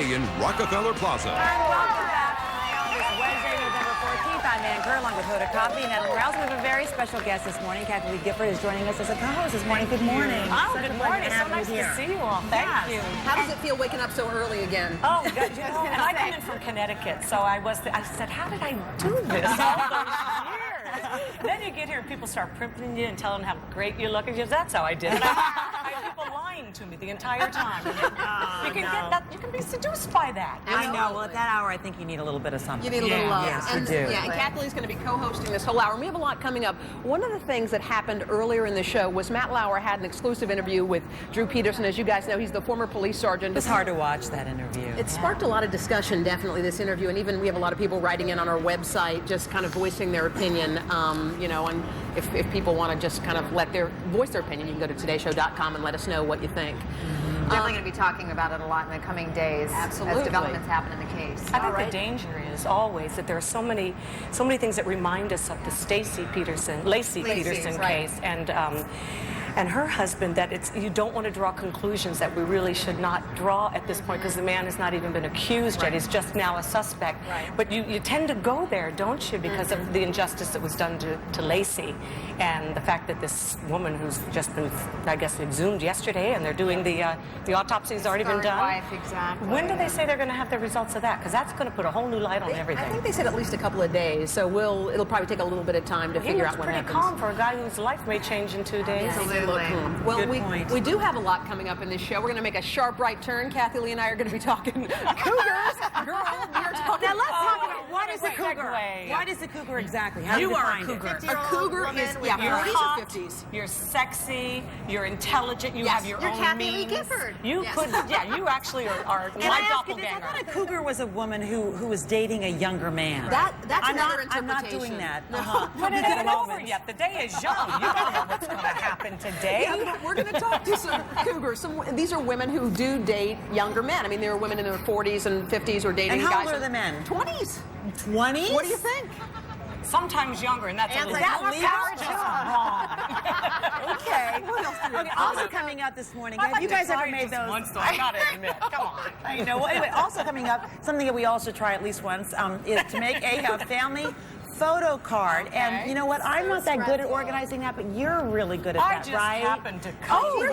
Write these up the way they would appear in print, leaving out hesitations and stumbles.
Kathie in Rockefeller Plaza. And welcome back on this Wednesday, November 14th. I'm Ann Kerr, along with Hoda Kotb and Ellen Rouse. We have a very special guest this morning. Kathie Gifford is joining us as a co-host this morning. Good morning. Oh, good morning. So nice to see you all. Thank you. How does it feel waking up so early again? Oh, good. You know, and I come in from Connecticut, so I said, how did I do this all those years? Then you get here and people start primping you and telling how great you look, and you go, that's how I did it. I had people lying to me the entire time. You can get that. You can be seduced by that. I know. Well, at that hour, I think you need a little bit of something. You need a little love. Yes, and, you do. Yeah, and Kathleen's going to be co-hosting this whole hour. And we have a lot coming up. One of the things that happened earlier in the show was Matt Lauer had an exclusive interview with Drew Peterson. As you guys know, he's the former police sergeant. It was hard to watch that interview. It sparked a lot of discussion, definitely, this interview. And even we have a lot of people writing in on our website, just kind of voicing their opinion. You know, and if people want to just kind of voice their opinion, you can go to todayshow.com and let us know what you think. Definitely going to be talking about it a lot in the coming days. Absolutely. As developments happen in the case. I think the danger is always that there are so many things that remind us of the Lacey Peterson case, and her husband, that you don't want to draw conclusions that we really should not draw at this point, because the man has not even been accused yet. He's just now a suspect. Right. But you tend to go there, don't you, because of the injustice that was done to Lacey, and the fact that this woman who's just been, I guess, exhumed yesterday, and they're doing the autopsy has already been done. Wife, exactly. When do they say they're going to have the results of that? Because that's going to put a whole new light on everything. I think they said at least a couple of days, so it'll probably take a little bit of time to figure out what happens. He looks pretty calm for a guy whose life may change in 2 days. Absolutely. Well, Good point. we do have a lot coming up in this show. We're going to make a sharp right turn. Kathie Lee and I are going to be talking cougars. Girl, we're talking. Now let's talk about what is a cougar? Segue. What is a cougar exactly? How do you are a define cougar. it? A cougar is, You're 40s hot, or 50s? you're sexy, you're intelligent, you have your You're own Kathie Lee means. Gifford. You could, you actually are Can I my ask you this? I doppelganger. thought a cougar was a woman who was dating a younger man. That's I'm another not, I'm not interpretation. doing that. But it ain't over yet. The day is young. You don't know what's going to happen today. Yeah, but we're going to talk to some cougars. These are women who do date younger men. I mean, there are women in their 40s and 50s who are dating And how guys. old are the men? 20s. 20s? What do you think? Sometimes younger, and that's a little Okay. Okay. Also coming up this morning, have you guys ever made those? Once, though, I gotta admit. Come on. I know. Well, anyway, also coming up, something that we all should try at least once is to make a family photo card. Okay. And you know what? I'm not that good at organizing that, but you're really good at that, right? I just happened to come. Oh, you're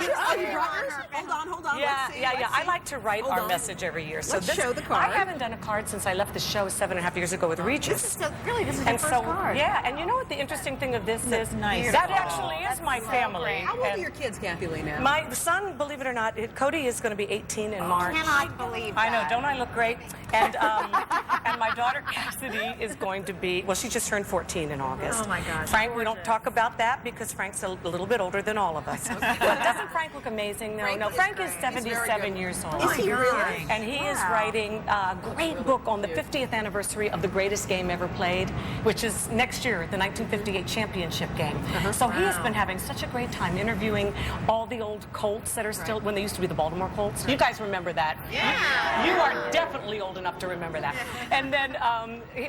Hold on. Yeah. I like to write our message every year. So Let's show the card. I haven't done a card since I left the show 7.5 years ago with Regis. This is your first card. Yeah, and you know what the interesting thing of this is? Nice. That actually is my family. How old are your kids, Kathie Lee, now? My son, believe it or not, Cody is going to be 18 in March. Cannot believe that. I know, don't I look great? And and my daughter Cassidy is going to be, well, she just turned 14 in August. Oh my gosh. Frank, we don't talk about that because Frank's a little bit older than all of us. But doesn't Frank look amazing? No, Frank is 77 years old. Is he really? And he is writing a great book on the 50th anniversary of the greatest game ever played, which is next year, the 1958 championship game. So he has been having such a great time interviewing all the old Colts that are still, when they used to be the Baltimore Colts. You guys remember that? Yeah. You are definitely old enough to remember that. And then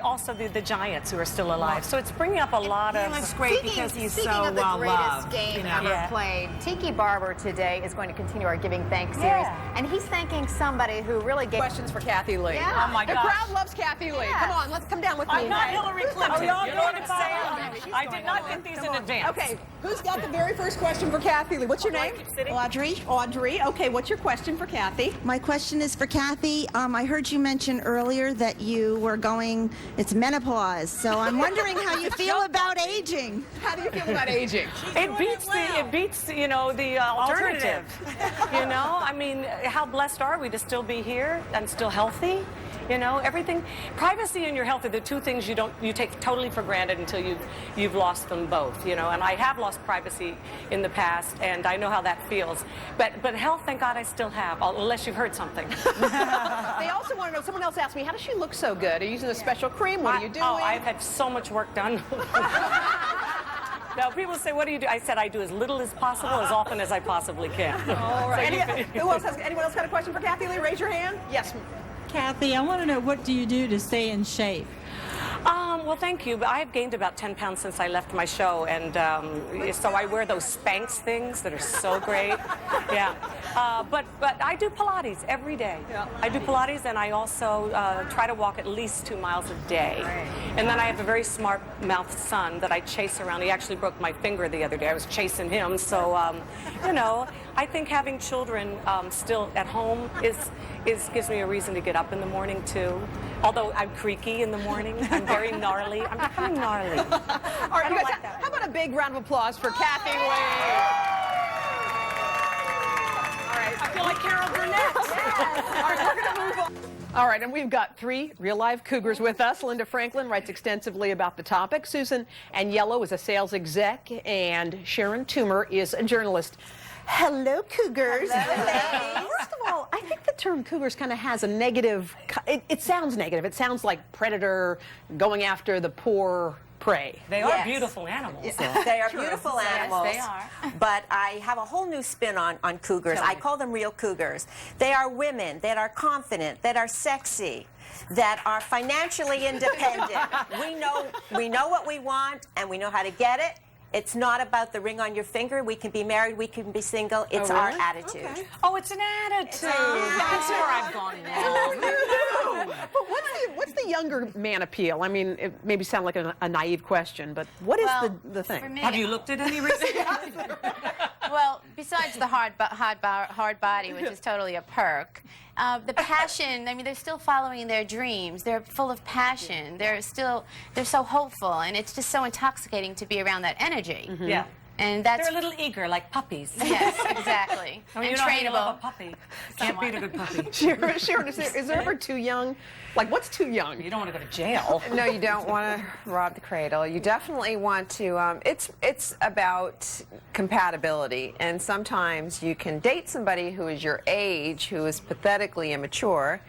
also the Giants who are still alive. So it's bringing up a lot of... He looks great because he's so Speaking of the well greatest loved. game ever played, Tiki Barber today is going to continue our Giving Thanks series, and he's thanking somebody who really gave... Questions for Kathie Lee. Yeah. Oh my The gosh. crowd loves Kathie Lee. Yeah. Come on, let's come down with me. I'm not Hillary Clinton. You know what I'm She's saying? I going did not on. get these in advance. Okay, who's got the very first question for Kathie Lee? What's your name? Audrey. Audrey. Okay, what's your question for Kathie? My question is for Kathie. I heard you mention earlier that you were going, it's menopause, so I'm wondering how you feel about aging. How do you feel about aging? It beats the alternative. You know, I mean, how blessed are we to still be here and still healthy? You know, everything, privacy and your health are the two things you take totally for granted until you've lost them both. You know, and I have lost privacy in the past, and I know how that feels. But health, thank God, I still have, unless you've heard something. They also want to know. Someone else asked me, how does she look so good? Are you using a special cream? What are you doing? Oh, I've had so much work done. Now, people say, what do you do? I said, I do as little as possible, as often as I possibly can. All right. Anyone else got a question for Kathie Lee? Raise your hand. Yes. Kathie, I want to know, what do you do to stay in shape? Well, thank you. But I have gained about 10 pounds since I left my show, and so I wear those Spanx things that are so great. Yeah. But I do Pilates every day. Yeah. I do Pilates, and I also try to walk at least 2 miles a day. And then I have a very smart-mouthed son that I chase around. He actually broke my finger the other day. I was chasing him. So, you know, I think having children still at home gives me a reason to get up in the morning, too. Although I'm creaky in the morning. I'm very gnarly. I'm becoming gnarly. All right, you guys, like how about a big round of applause for Kathie Wade? All right, I feel like Carol Burnett. Yes. All right, we're going to move on. All right, and we've got 3 real-life cougars with us. Linda Franklin writes extensively about the topic. Susan Aniello is a sales exec, and Sharon Toomer is a journalist. Hello, cougars. Hello. First of all, I think the term cougars kind of has a negative, it sounds negative. It sounds like predator going after the poor prey. They are beautiful animals. Yeah. They are beautiful animals. Yes, they are. But I have a whole new spin on cougars. I call them real cougars. They are women that are confident, that are sexy, that are financially independent. We know what we want, and we know how to get it. It's not about the ring on your finger. We can be married, we can be single. It's our attitude. Okay. Oh, it's an attitude. That's where I've gone wrong. But what's the younger man appeal? I mean, it maybe sound like a naive question, but what is the thing? For me, Have you looked at any recent? well, besides the hard body, which is totally a perk, the passion, I mean, they're still following their dreams. They're full of passion. They're so hopeful, and it's just so intoxicating to be around that energy. Mm-hmm. Yeah. And that's... They're a little eager, like puppies. Yes, exactly. I mean, and you know how you trainable. love a puppy. Can't beat a good puppy. Sharon, is there ever too young? Like, what's too young? You don't want to go to jail. No, you don't want to rob the cradle. You definitely want to, it's about compatibility. And sometimes you can date somebody who is your age, who is pathetically immature.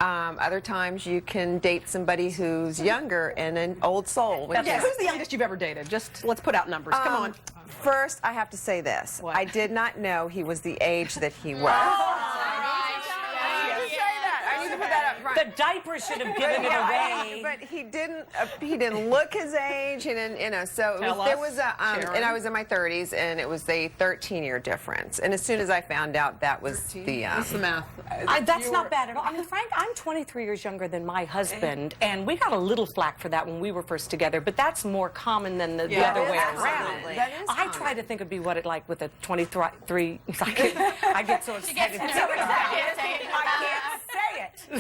Other times you can date somebody who's younger and an old soul. Yeah, who's the youngest you've ever dated? Just let's put out numbers. Come on. First, I have to say this. What? I did not know he was the age that he was. The diaper should have given it away. But he didn't look his age. He didn't, you know. So there was a, and I was in my 30s, and it was a 13-year difference. And as soon as I found out that was the, What's the math? That's not bad at all. I mean, Frank, I'm 23 years younger than my husband, and we got a little flack for that when we were first together, but that's more common than the other way around. I try to think it'd be what it like with a 23. I get so excited. I can't say it.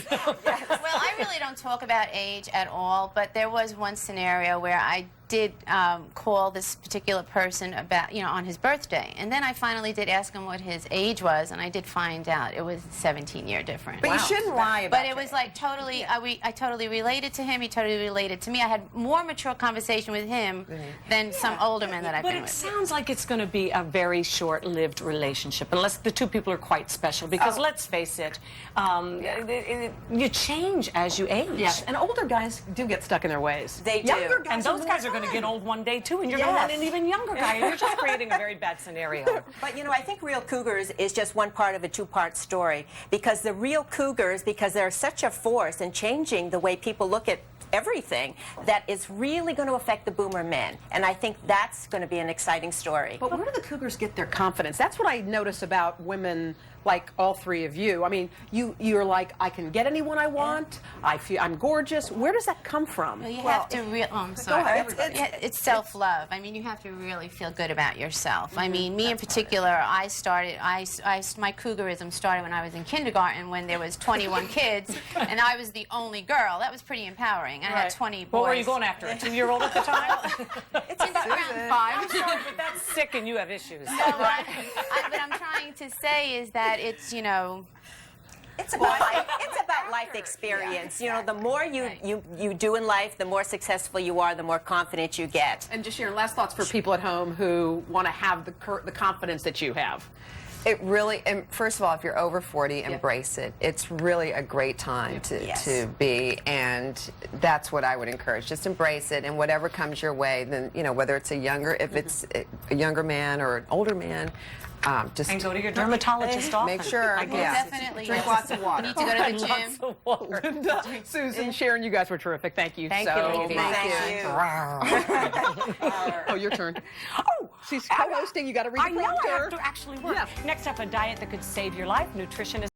Well, I really don't talk about age at all, but there was one scenario where I did call this particular person about, on his birthday. And then I finally did ask him what his age was, and I did find out it was a 17-year difference. But you shouldn't lie about it. But it was like totally, I totally related to him, he totally related to me. I had more mature conversation with him than some older men that I've been with. But it sounds like it's going to be a very short-lived relationship, unless the two people are quite special, because let's face it, you change as you age. Yes, and older guys do get stuck in their ways. They do. Younger guys, and those guys are going to get old one day too, and you're going to want an even younger guy, and you're just creating a very bad scenario. But I think Real Cougars is just one part of a two-part story, because the real cougars, because they're such a force in changing the way people look at everything, that is really going to affect the boomer men. And I think that's going to be an exciting story. But where do the cougars get their confidence? That's what I notice about women like all three of you. I mean, you're like, I can get anyone I want. I'm gorgeous. Where does that come from? Well, you have to I'm sorry. It's self-love. I mean, you have to really feel good about yourself. I mean, me in particular, my cougarism started when I was in kindergarten, when there was 21 kids, and I was the only girl. That was pretty empowering. I had 20 boys. What were you going after, a 2-year-old at the time? It's around 5. I'm sorry, but that's sick and you have issues. No, what I'm trying to say is that it's, It's about life experience. The more you do in life, the more successful you are, the more confident you get. And just your last thoughts for people at home who want to have the confidence that you have. It really, and first of all, if you're over 40, embrace it. It's really a great time to be, and that's what I would encourage. Just embrace it, and whatever comes your way, then, whether it's if it's a younger man or an older man, just And go to your dermatologist often. make sure. I guess. Definitely. Drink yes. lots of water. You need to go to the gym. Lots of water. Linda, Susan, Sharon, you guys were terrific. Thank you Thank so you, ladies. much. Thank you. Oh, your turn. Oh, She's co-hosting. You got to read the I know I prompter. have to actually work. Yes. Next up, a diet that could save your life. Nutritionist